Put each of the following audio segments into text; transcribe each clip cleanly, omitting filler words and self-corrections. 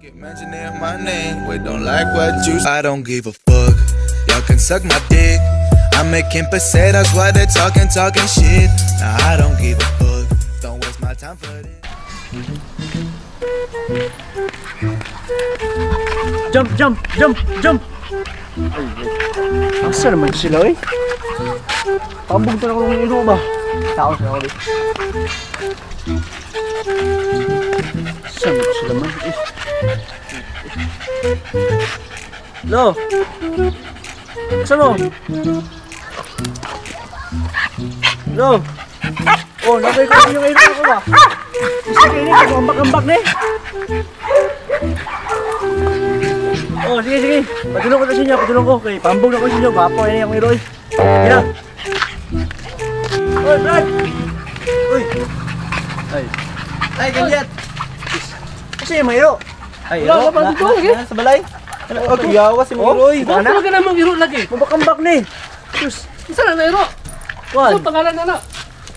Keep mentioning my name, we don't like what you. I don't give a fuck. Y'all can suck my dick. I'm making pesetas while they're talking shit. Nah, I don't give a fuck. Don't waste my time for this. Jump! Asa naman sila eh? Pambog to na ko ng iro ba? Tao sila ko eh. Saan sila man eh? Lo! Saan mo? Lo! Oh, nabay ko yung iro ko ba? Isa kayo ni, kagambak-gambak na eh. Oh, sige. Patulong ko na sa inyo, Okay, pambog na ko sa inyo. Bapo, yan yung iro eh. Sige na. Oy, Brad! Uy! Ay, ganyan! Kasi yung iro? Ay, iro? Na, sa balay? Okay, yawa si mga iro eh. Bakit talaga namang iro lagi? Mabakambak na eh. Sus! Isa lang na iro? Kuhan? Ano pangalan na na?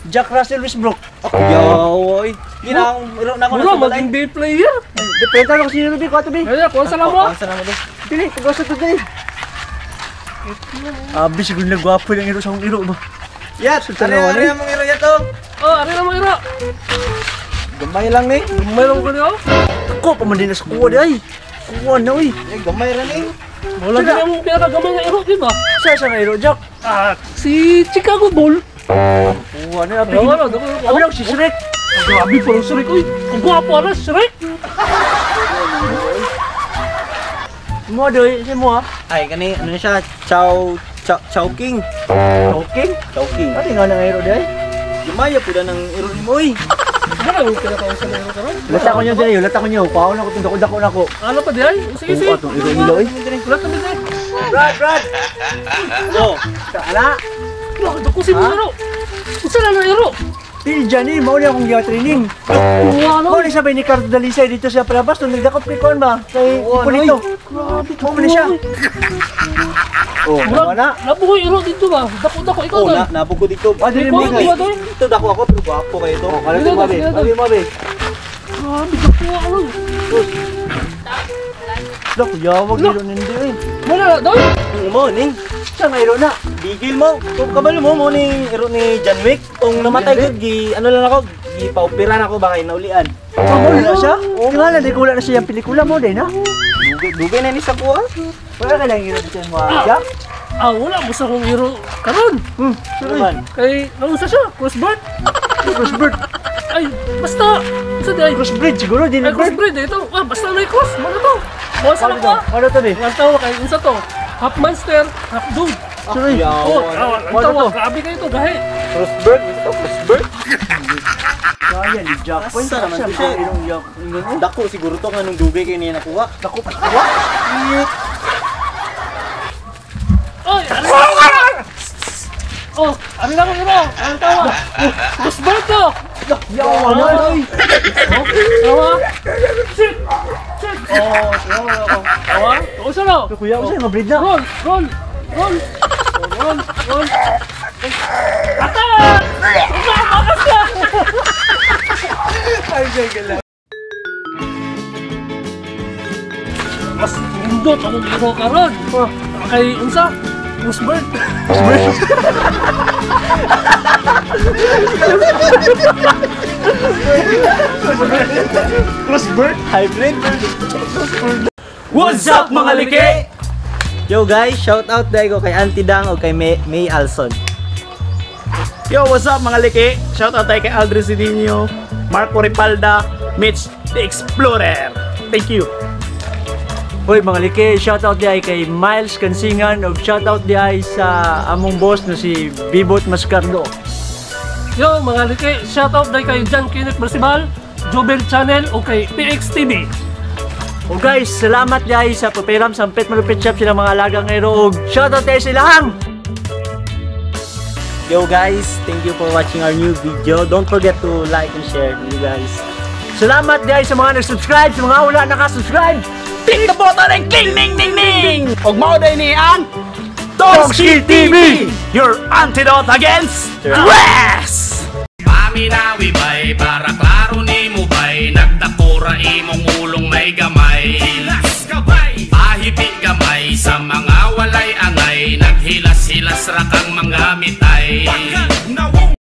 Jack Russell Westbrook. Ako yawa eh. Hindi na akong iro na ako Bro, na sa balay. maging day player. Depende ako sino na ko ito bi. Kaya, kuha sa lamo. Kuha sa lamo doon. Dili, kagawasa ito dili. Abi, siguro na gwapo yung iro sa akong iro ba? Yat! Ari mong iro yato! Oh, ari na mo iro. Gamay lang ni. Mayroon ko niyo? Ako, pamandin na sa kuha di ay. Kuha na uy. Gamay rin eh. Wala din ang pinakagamay na iro, di ba? Sa na iro, Jack? Si Chicago Bull. Kuha na, abi. Abi lang si Shrek. Grabe po lang Shrek. Uy, ang gwapo na Shrek. Mo doy, si mo ha? Ay, kani ano siya? Chowking. Chowking. Ati nga nang iro di ay. Lumaya po ng iro ni Moy. Ano ang pinakausap na iro karon? Lata ko niyo di, lata ko niyo. Kuha na ko tundako na ko. Ano pa di ay? Sige. Atong iro nilo eh. Wala ka di. Brad. Oh, ala. Wala ko si iro. Isa lang na iro. Diyan eh, mauli akong training. Ano? Mauli sabay ni Cardo Dalisay dito sa palabas nung nagdakop kay Kon ba? Kay Polito. Mauli siya. Oh, wala. Nabuhay iro dito ba? Dako ikaw Oh, doon. nabuko dito. Adili Ikaw, mo ikaw doon. Dito dako ako pero gwapo kayo to. Kala ko mabe. Grabe, dako ako. Dok, yawag dito nindi eh. Wala doon. Mo ning Sa nga iro na. bigil mo. Kung kabalo mo ning iro ni John Wick, kung namatay gud gi ano lang ako, gi paupiran ako ba kay naulian. Mauli na siya? Oo nga lang, di ko wala na siya yung pelikula mo din ha? Dugay na ni sa kuha. Wala ka lang iro dito mo Jack? Wala mo sa kong iro karon. Naman. Kay ano sa siya? Crossbird. Crossbird. Ay, basta. Sa di ay Crossbreed siguro, di na bird. crossbreed ito. Basta may cross. Ano to? Boss Ano na to? ko. Ano to di? Ang tawa kay unsa to? Half monster, half dude. Sorry. Oh, Yawa. ang tawa. Grabe kayo to, gahe. Crossbird, ito crossbird. Kaya ni Jack. Point Asa naman siya. to siya? Irong Jack. Dako siguro to nga nung dugay kay niya nakuha. Dako pa. Oy, ano? Oh, ano na ko iro? Ang tawa. Crossbird to. Yawa na ay. Tawa. Shit. Oh, tawa. O sa no? Kuya ko siya, mabreed na. Roll. Ata! Bakas ka! Ay, gala. Mas indot ang iro karon. Kay unsa? Crossbird. Crossbird? Hybrid. What's up mga liki? Yo guys, shout out dahil ko kay Auntie Dang o kay May Alson. Yo, what's up mga liki? Shout out tayo kay Aldrin Sidinho, Marco Ripalda, Mitch the Explorer. Thank you. Hoy mga liki, shoutout di ay kay Miles Kansingan o shoutout di ay sa among boss na si Bibot Mascardo. Yo mga liki, shoutout dahil kay John Kenneth Marcimal, Jobel Channel o kay PX TV. O guys, salamat di ay sa papiram sa Pet Malupit Shop sila mga alagang ero o shoutout tayo sila hang! Yo guys, thank you for watching our new video. Don't forget to like and share, you guys. Salamat di ay sa mga nag-subscribe, sa mga wala nakasubscribe. Click the button and cling ning ning ning. Og mao day ni ang Dogski TV, your antidote against stress. Paminawi bay, para klaro ni mo bay, nagtakura imong ulong may gamay. mga mitay.